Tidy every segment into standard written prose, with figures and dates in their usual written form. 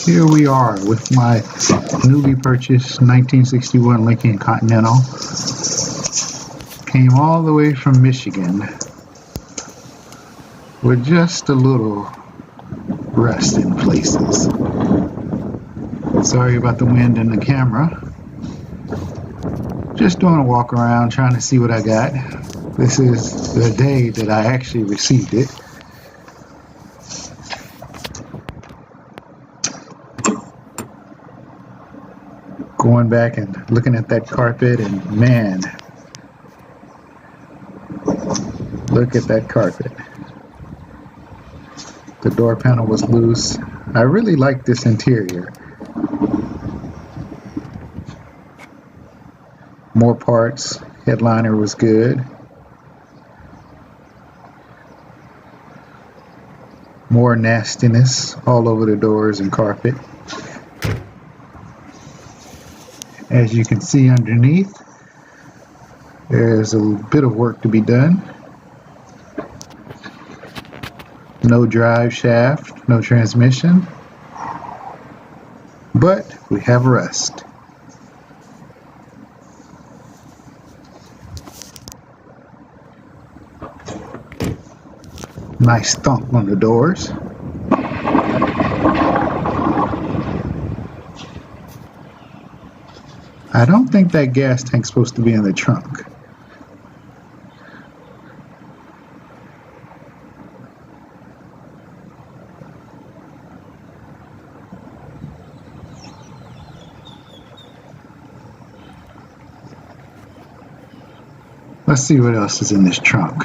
Here we are with my newly purchased 1961 Lincoln Continental. Came all the way from Michigan with just a little rust in places. Sorry about the wind and the camera. Just doing a walk around trying to see what I got. This is the day that I actually received it. Going back and looking at that carpet, and man, look at that carpet. The door panel was loose. I really like this interior. More parts. Headliner was good. More nastiness all over the doors and carpet. As you can see underneath, there's a bit of work to be done. No drive shaft, no transmission, but we have rust. Nice thump on the doors. I don't think that gas tank's supposed to be in the trunk. Let's see what else is in this trunk.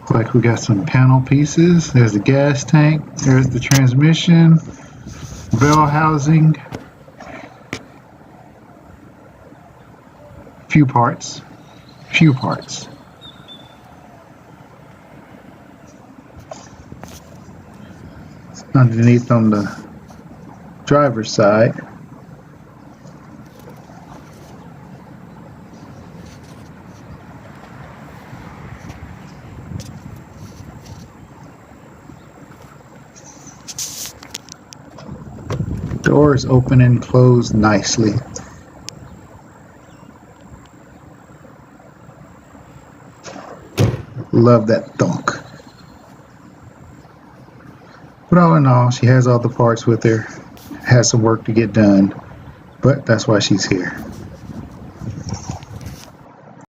Like we got some panel pieces. There's the gas tank. There's the transmission, bell housing, few parts. Underneath on the driver's side. Doors open and close nicely. Love that thunk. But all in all, she has all the parts with her. Has some work to get done, but that's why she's here.